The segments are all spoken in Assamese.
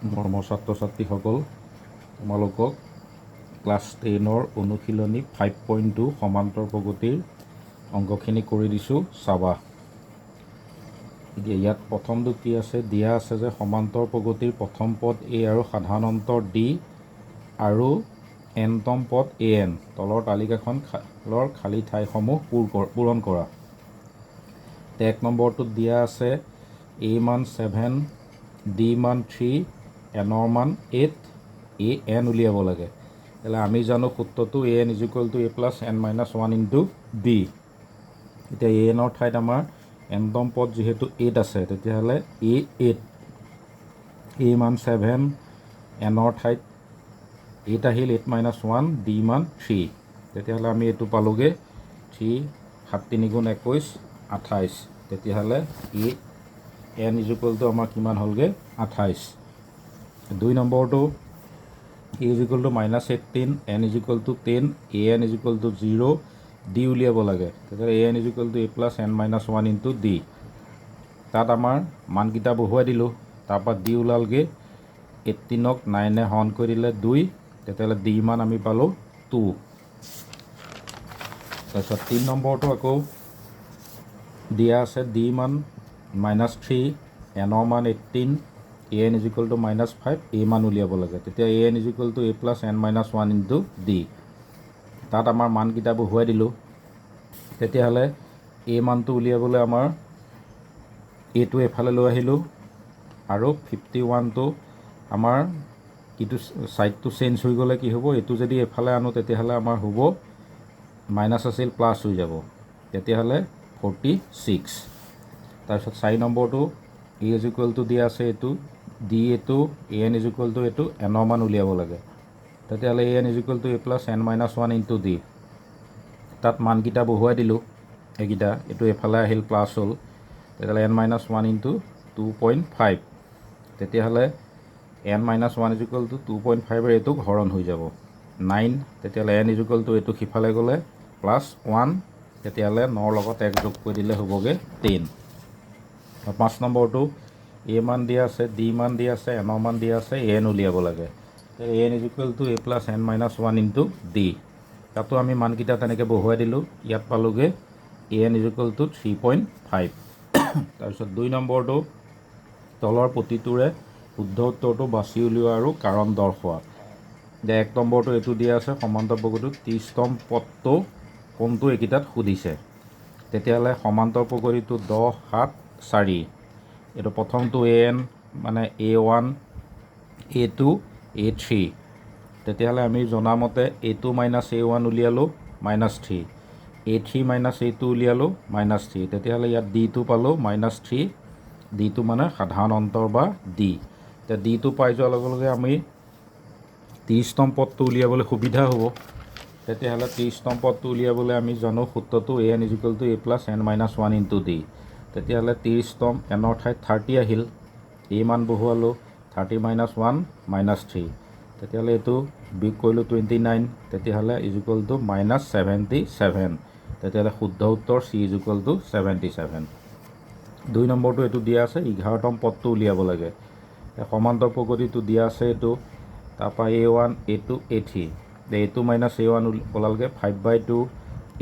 মৰমৰ ছাত্ৰ ছাত্ৰীসকল, তোমালোকক ক্লাছ 10ৰ অনুশীলনী 5.2 সমান্তৰ প্ৰগতিৰ অংকখিনি কৰি দিছোঁ, চাবা। এতিয়া ইয়াত প্ৰথমটো কি আছে, দিয়া আছে যে সমান্তৰ প্ৰগতিৰ প্ৰথম পদ a আৰু সাধাৰণ অন্তৰ d আৰু nতম পদ an, তলৰ তালিকাখনৰ খালী ঠাইসমূহ পূৰণ কৰা। 1 নম্বৰটোত দিয়া আছে a মান 7, d মান 3, n ৰ মান 8, an উলিয়াব লাগে। তেতিয়াহ'লে আমি জানো সূত্ৰটো an = a + n - 1 × d। এতিয়া an ৰ ঠাইত আমাৰ nতম পদ যিহেতু 8 আছে, তেতিয়াহ'লে a 8, a মান 7, n ৰ ঠাইত 8 আহিল, 8 - 1, d মান 3। তেতিয়াহ'লে আমি এইটো পালোগৈ 3, 7 × 3 = 21, 28। তেতিয়াহ'লে n = আমাৰ কিমান হ'লগৈ, 28। 2 নম্বৰটো a = -18, n = 10, an = 0, d উলিয়াব লাগে। তেতিয়াহ'লে an = a + n - 1 × d। তাত আমাৰ মানকেইটা বহুৱাই দিলোঁ, তাৰপৰা d ওলালগৈ। 18ক 9এ হৰণ কৰি দিলে 2, তেতিয়াহ'লে d মান আমি পালোঁ 2। তাৰপিছত 3 নম্বৰটো আকৌ দিয়া আছে d মান -3, n ৰ মান 18, an = -5, a মান উলিয়াব লাগে। তেতিয়া an = a + n - 1 × d। তাত আমাৰ মানকেইটা বহুৱাই দিলোঁ। তেতিয়াহ'লে a মানটো উলিয়াবলৈ আমাৰ এইটো এফালে লৈ আহিলোঁ আৰু 51টো আমাৰ ইটো ছাইডটো চেঞ্জ হৈ গ'লে কি হ'ব, এইটো যদি এফালে আনো তেতিয়াহ'লে আমাৰ হ'ব মাইনাছ আছিল প্লাছ হৈ যাব। তেতিয়াহ'লে 46। তাৰপিছত 4 নম্বৰটো a = দিয়া আছে এইটো, d এইটো, an = এইটো, n ৰ মান উলিয়াব লাগে। তেতিয়াহ'লে an = a + n - 1 × d। তাত মানকেইটা বহুৱাই দিলোঁ, এইকেইটা এইটো এফালে আহিল প্লাছ হ'ল। তেতিয়াহ'লে n - 1 × 2.5। তেতিয়াহ'লে n - 1 = 2.5ৰ এইটোক হৰণ হৈ যাব 9। তেতিয়াহ'লে n = এইটো সিফালে গ'লে +1, তেতিয়াহ'লে 9ৰ লগত 1 যোগ কৰি দিলে হ'বগৈ 10। 5 নম্বৰটো a মান দিয়া আছে, d মান দিয়া আছে, n ৰ মান দিয়া আছে, an উলিয়াব লাগে। an = a + n - 1 × d। তাতো আমি মানকেইটা তেনেকৈ বহুৱাই দিলোঁ, ইয়াত পালোগৈ an = 3.5। তাৰপিছত 2 নম্বৰটো তলৰ প্ৰতিটোৰে শুদ্ধ উত্তৰটো বাছি উলিওৱা আৰু কাৰণ দৰ্শোৱা। এতিয়া 1 নম্বৰটো এইটো দিয়া আছে, সমান্তৰ প্ৰগতিত 30তম পদটো কোনটো এইকেইটাত সুধিছে। তেতিয়াহ'লে সমান্তৰ প্ৰগতিটো 10, 7, 4। এইটো প্ৰথমটো an মানে a1, a2, a3। তেতিয়াহ'লে আমি জনামতে a2 - a1 উলিয়ালোঁ -3, a3 - a2 উলিয়ালোঁ -3। তেতিয়াহ'লে ইয়াত d টো পালোঁ -3, d টো মানে সাধাৰণ অন্তৰ বা d। এতিয়া d টো পাই যোৱাৰ লগে লগে আমি 30তম পদটো উলিয়াবলৈ সুবিধা হ'ব। তেতিয়াহ'লে 30তম পদটো উলিয়াবলৈ আমি জানো সূত্ৰটো an = a + n - 1 × d। তেতিয়াহ'লে 30তম n ৰ ঠাইত 30 আহিল, a মান বহুৱালোঁ 30 - 1 -3। তেতিয়াহ'লে এইটো বিয়োগ কৰিলোঁ 29, তেতিয়াহ'লে = -77। তেতিয়াহ'লে শুদ্ধ উত্তৰ c = 77। 2 নম্বৰটো এইটো দিয়া আছে, 11তম পদটো উলিয়াব লাগে। সমান্তৰ প্ৰগতিটো দিয়া আছে এইটো, তাৰপৰা a1, a2, a3। a2 - a1 ওলালগৈ 5/2,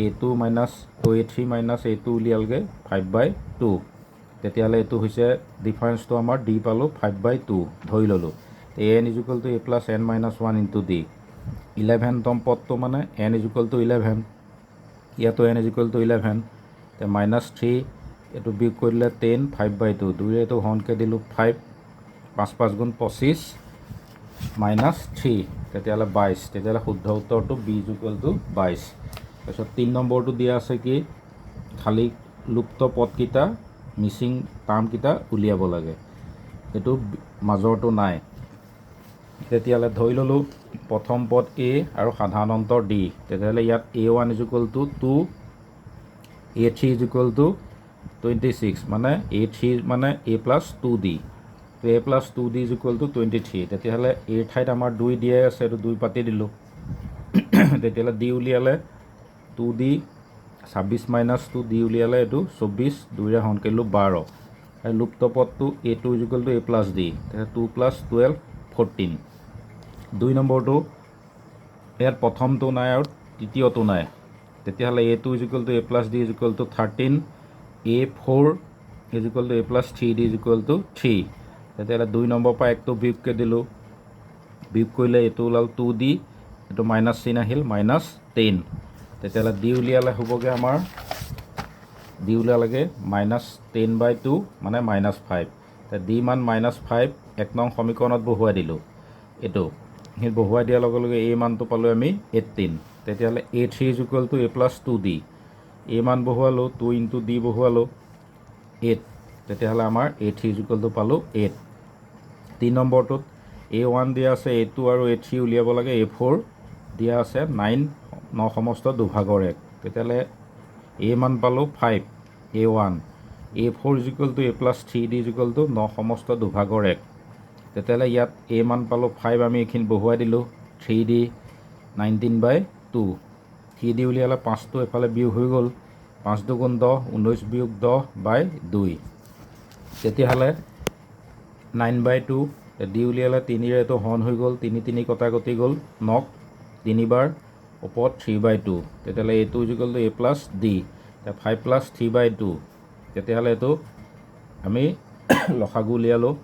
a3 - a2 উলিয়ালগৈ 5/2। তেতিয়াহ'লে এইটো হৈছে ডিফাৰেঞ্চটো আমাৰ d পালোঁ 5/2 ধৰি ল'লোঁ। an = a + n - 1 × d। 11তম পদটো মানে n = 11, ইয়াতো n = 11। এতিয়া -3, এইটো বিয়োগ কৰি দিলে 10, 5/2, 2ৰে এইটো হৰণকৈ দিলোঁ 5, 5 × 5 = 25, -3, তেতিয়াহ'লে 22। তেতিয়াহ'লে শুদ্ধ উত্তৰটো b = 22। তাৰপিছত 3 নম্বৰটো দিয়া আছে কি, খালী লুপ্ত পদকেইটা, মিচিং টাৰ্মকেইটা উলিয়াব লাগে। এইটো মাজৰটো নাই। তেতিয়াহ'লে ধৰি ল'লোঁ প্ৰথম পদ a আৰু সাধাৰণ অন্তৰ d। তেতিয়াহ'লে ইয়াত a1 = 2, a3 = 26, মানে a3 মানে a + 2d। a + 2d = 23। তেতিয়াহ'লে a ৰ ঠাইত আমাৰ 2 দিয়াই আছে, এইটো 2 পাতি দিলোঁ। তেতিয়াহ'লে d উলিয়ালে 2d, 26 - 2d উলিয়ালে এইটো 24, 2ৰে হৰণ কৰিলোঁ 12। আৰু লুপ্ত পদটো a2 = a + d। তেতিয়া 2 + 12 14 2 নম্বৰটো ইয়াত প্ৰথমটো নাই আৰু তৃতীয়টো নাই তেতিয়াহ'লে a2 = a + d = 13 a4 = a + 3d = 3 তেতিয়াহ'লে 2 নম্বৰ পৰা একটো বিয়োগকৈ দিলোঁ বিয়োগ কৰিলে এইটো ওলাল 2d এইটো মাইনাছ চিন আহিল -10 তেতিয়াহ'লে d উলিয়ালে হ'বগৈ আমাৰ d উলিয়ালেগৈ -10/2 মানে -5 d মান -5 1 নং সমীকৰণত বহুৱাই দিলোঁ এইটো সেই বহুৱাই দিয়াৰ লগে লগে a মানটো পালোঁ আমি 18 তেতিয়াহ'লে a3 = a + 2d a মান বহুৱালোঁ 2 × d বহুৱালোঁ 8 তেতিয়াহ'লে আমাৰ a3 = পালোঁ 8 3 নম্বৰটোত a1 দিয়া আছে a2 আৰু a3 উলিয়াব লাগে a4 দিয়া আছে 9 সমস্ত দুভাগৰ 1 তেতিয়াহ'লে a মান পালোঁ 5 a1 a4 = a + 3d = 9 সমস্ত দুভাগৰ 1 তেতিয়াহ'লে ইয়াত a মান পালোঁ 5 আমি এইখিনি বহুৱাই দিলোঁ 3d 19/2 3d উলিয়ালে 5টো এফালে বিয়োগ হৈ গ'ল 5 × 2 = 10 19 বিয়োগ 10/2 তেতিয়াহ'লে 9/2 d উলিয়ালে 3ৰে এইটো হৰণ হৈ গ'ল 3 3 কটাকটি গ'ল 9 তিনিবাৰ ওপৰত 3/2 তেতিয়াহ'লে a2 = a + d 5 + 3/2 তেতিয়াহ'লে এইটো আমি লসাগু উলিয়ালোঁ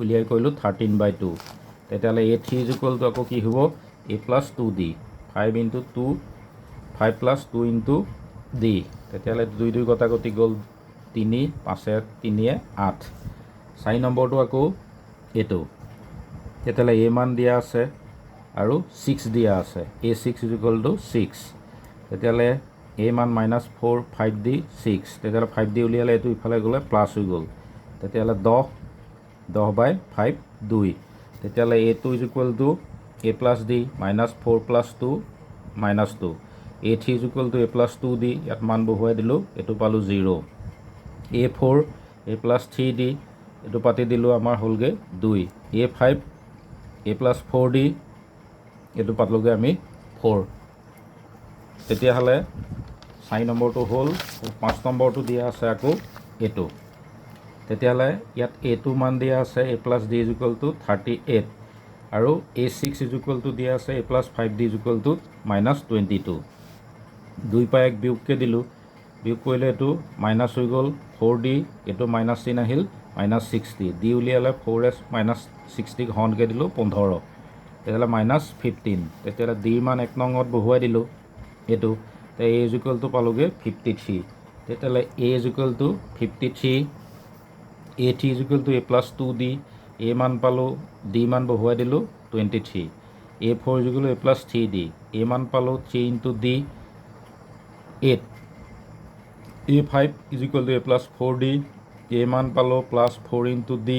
উলিয়াই কৰিলোঁ 13/2 তেতিয়াহ'লে a3 = আকৌ কি হ'ব a + 2d 5 × 2 5 + 2 × d তেতিয়াহ'লে 2 2 কটাকটি গ'ল 3 5 3 8 4 নম্বৰটো আকৌ এইটো তেতিয়াহ'লে a মান দিয়া আছে আৰু 6 দিয়া আছে a6 = 6 তেতিয়াহ'লে a মান -4 5d 6 তেতিয়াহ'লে 5d উলিয়ালে এইটো ইফালে গ'লে প্লাছ হৈ গ'ল তেতিয়াহ'লে 10/5 2 তেতিয়াহ'লে a2 = a + d -4 + 2 -2 a3 = a + 2d ইয়াত মান বহুৱাই দিলোঁ এইটো পালোঁ 0 a4 a + 3d এইটো পাতি দিলোঁ আমাৰ হ'লগৈ 2 a5 a + 4d এইটো পাতলোগৈ আমি 4 তেতিয়াহ'লে 4 নম্বৰটো হ'ল 5 নম্বৰটো দিয়া আছে আকৌ এইটো তেতিয়াহ'লে ইয়াত a2 মান দিয়া আছে a + d = 38 আৰু a6 = দিয়া আছে a + 5d = -22 2 পৰা 1 বিয়োগকৈ দিলোঁ বিয়োগ কৰিলে এইটো মাইনাছ হৈ গ'ল 4d এইটো মাইনাছ চিন আহিল -60 d উলিয়ালে 4s -60 হৰণকৈ দিলোঁ 15 তেতিয়াহ'লে -15 তেতিয়াহ'লে d মান 1 নঙত বহুৱাই দিলোঁ এইটো a = পালোগৈ 53 তেতিয়াহ'লে a = 53 a3 = a + 2d a মান পালোঁ d মান বহুৱাই দিলোঁ 23 a4 = a + 3d a মান পালোঁ 3 × d 8 a5 = a + 4d a মান পালোঁ +4 × d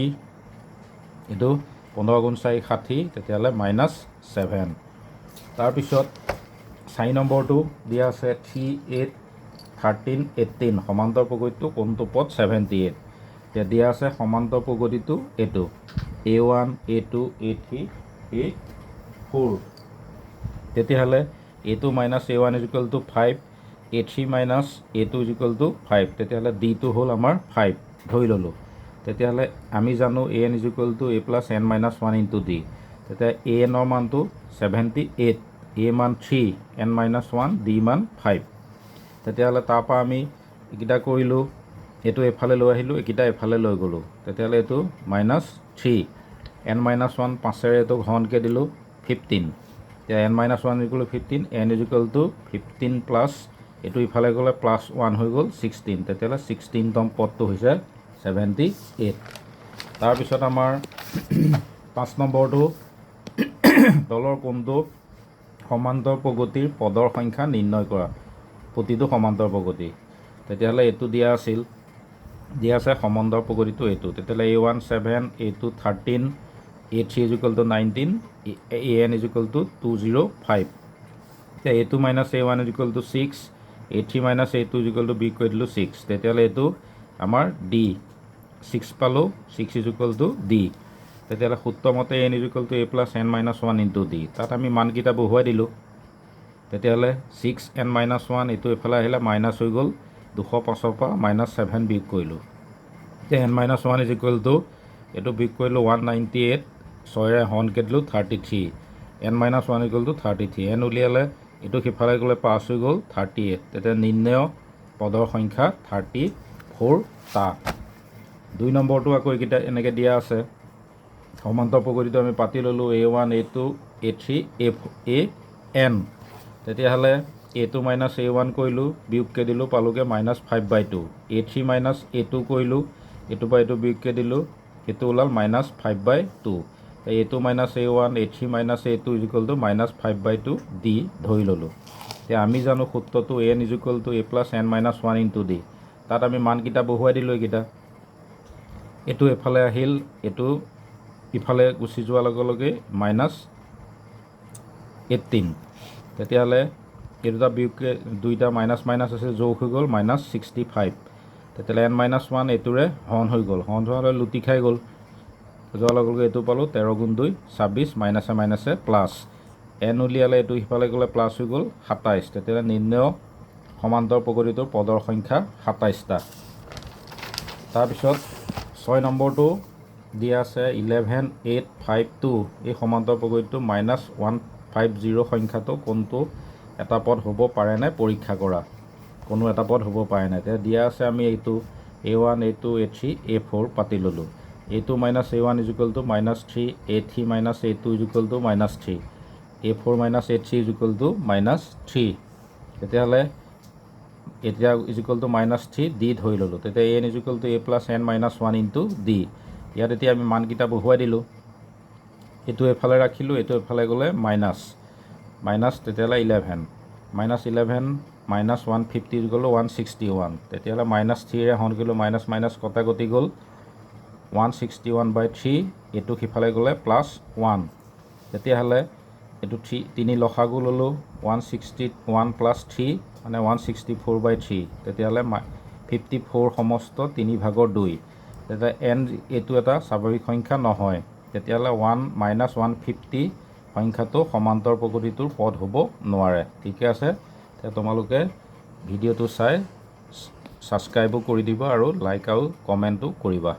এইটো 15 × 4 60 তেতিয়াহ'লে -7 তাৰপিছত 4 নম্বৰটো দিয়া আছে 3 8 13 18 সমান্তৰ প্ৰগতিটো কোনটো পদ 78 এতিয়া দিয়া আছে সমান্তৰ প্ৰগতিটো এইটো a1 a2 a3 a4 তেতিয়াহ'লে a2 - a1 = 5 a3 - a2 = 5 তেতিয়াহ'লে d টো হ'ল আমাৰ 5 ধৰি ল'লোঁ তেতিয়াহ'লে আমি জানো an = a + n - 1 × d তেতিয়া an ৰ মানটো 78 a মান 3 n - 1 d মান 5 তেতিয়াহ'লে তাৰপৰা আমি এইকেইটা কৰিলোঁ এইটো এফালে লৈ আহিলোঁ এইকেইটা এফালে লৈ গ'লোঁ তেতিয়াহ'লে এইটো -3 n - 1 5ৰে এইটো হৰণকৈ দিলোঁ 15 এতিয়া n - 1 = 15 n = 15 প্লাছ এইটো ইফালে গ'লে +1 হৈ গ'ল 16 তেতিয়াহ'লে 16তম পদটো হৈছে 78 তাৰপিছত আমাৰ 5 নম্বৰটো তলৰ কোনটো সমান্তৰ প্ৰগতিৰ পদৰ সংখ্যা নিৰ্ণয় কৰা প্ৰতিটো সমান্তৰ প্ৰগতি তেতিয়াহ'লে এইটো দিয়া আছিল দিয়া আছে সমান্তৰ প্ৰগতিটো এইটো তেতিয়াহ'লে a1 7 a2 13 a3 = 19 an = 205 এতিয়া a2 - a1 = 6 a3 - a2 = b কৰি দিলোঁ 6 তেতিয়াহ'লে এইটো আমাৰ d 6 পালোঁ 6 = d তেতিয়াহ'লে সূত্ৰমতে n = a + n - 1 × d তাত আমি মানকেইটা বহুৱাই দিলোঁ তেতিয়াহ'লে 6n - 1 এইটো এইফালে আহিলে মাইনাছ হৈ গ'ল 205ৰ পৰা -7 বিয়োগ কৰিলোঁ এতিয়া n - 1 = এইটো বিয়োগ কৰিলোঁ 198 6ৰে হৰণকৈ দিলোঁ 33 n - 1 = 33 n উলিয়ালে এইটো সিফালে গ'লে পাছ হৈ গ'ল 38 তেতিয়া নিৰ্ণয় পদৰ সংখ্যা 34টা 2 নম্বৰটো আকৌ এইকেইটা এনেকৈ দিয়া আছে সমান্তৰ প্ৰগতিটো আমি পাতি ল'লোঁ a1 a2 a3 a n তেতিয়াহ'লে a2 - a1 কৰিলোঁ বিয়োগকৈ দিলোঁ পালোঁগৈ -5/2 a3 - a2 কৰিলোঁ এইটোৰ পৰা এইটো বিয়োগকৈ দিলোঁ সেইটো ওলাল -5/2 a2 - a1 a3 - a2 = -5/2 দি ধৰি ল'লোঁ এতিয়া আমি জানো সূত্ৰটো n = a + n - 1 * d তাত আমি মানকেইটা বহুৱাই দিলোঁ এইকেইটা এইটো এফালে আহিল এইটো ইফালে গুচি যোৱাৰ লগে লগে -18 তেতিয়াহ'লে এই দুটা বিয়োগকৈ দুইটা মাইনাছ মাইনাছ আছে যোগ হৈ গ'ল -65 তেতিয়াহ'লে n - 1 এইটোৰে হৰণ হৈ গ'ল হৰণ হোৱালৈ লুটি খাই গ'ল যোৱাৰ লগে লগে এইটো পালোঁ 13 × 2 26 মাইনাছে মাইনাছে প্লাছ n উলিয়ালে এইটো সিফালে গ'লে প্লাছ হৈ গ'ল 27 তেতিয়াহ'লে নিৰ্ণয় সমান্তৰ প্ৰগতিটোৰ পদৰ সংখ্যা 27টা তাৰপিছত 6 নম্বৰটো দিয়া আছে 11852 এই সমান্তৰ প্ৰগতিটো -150 সংখ্যাটো কোনটো এটা পদ হ'ব পাৰে নে পৰীক্ষা কৰা কোনো এটা পদ হ'ব পাৰে নাই তেতিয়া দিয়া আছে আমি এইটো a1 a2 a3 a4 পাতি ল'লোঁ a2 - a1 = -3 a3 - a2 = -3 a4 - a3 = -3 তেতিয়াহ'লে এতিয়া -3 দি ধৰি ল'লোঁ তেতিয়া n = a + n - 1 * d ইয়াত এতিয়া আমি মানকেইটা বহুৱাই দিলোঁ এইটো এফালে ৰাখিলোঁ এইটো এফালে গ'লে মাইনাছ তেতিয়াহ'লে 11 -11 - 150 = 161 তেতিয়াহ'লে -3ৰে হৰণ কৰিলোঁ মাইনাছ মাইনাছ কটা কটি গ'ল 161/3 এইটো সিফালে গ'লে +1 তেতিয়াহ'লে এইটো 3 লসাগু ল'লোঁ 161 + 3 মানে 164/3 তেতিয়াহ'লে 54 সমস্ত 3/2 তেতিয়া n এইটো এটা স্বাভাৱিক সংখ্যা নহয় তেতিয়াহ'লে 1 - 150 সংখ্যাটো সমান্তৰ প্ৰগতিটোৰ পদ হ'ব নোৱাৰে ঠিকে আছে তেতিয়া তোমালোকে ভিডিঅ'টো চাই ছাবস্ক্ৰাইবো কৰি দিবা আৰু লাইক আৰু কমেণ্টো কৰিবা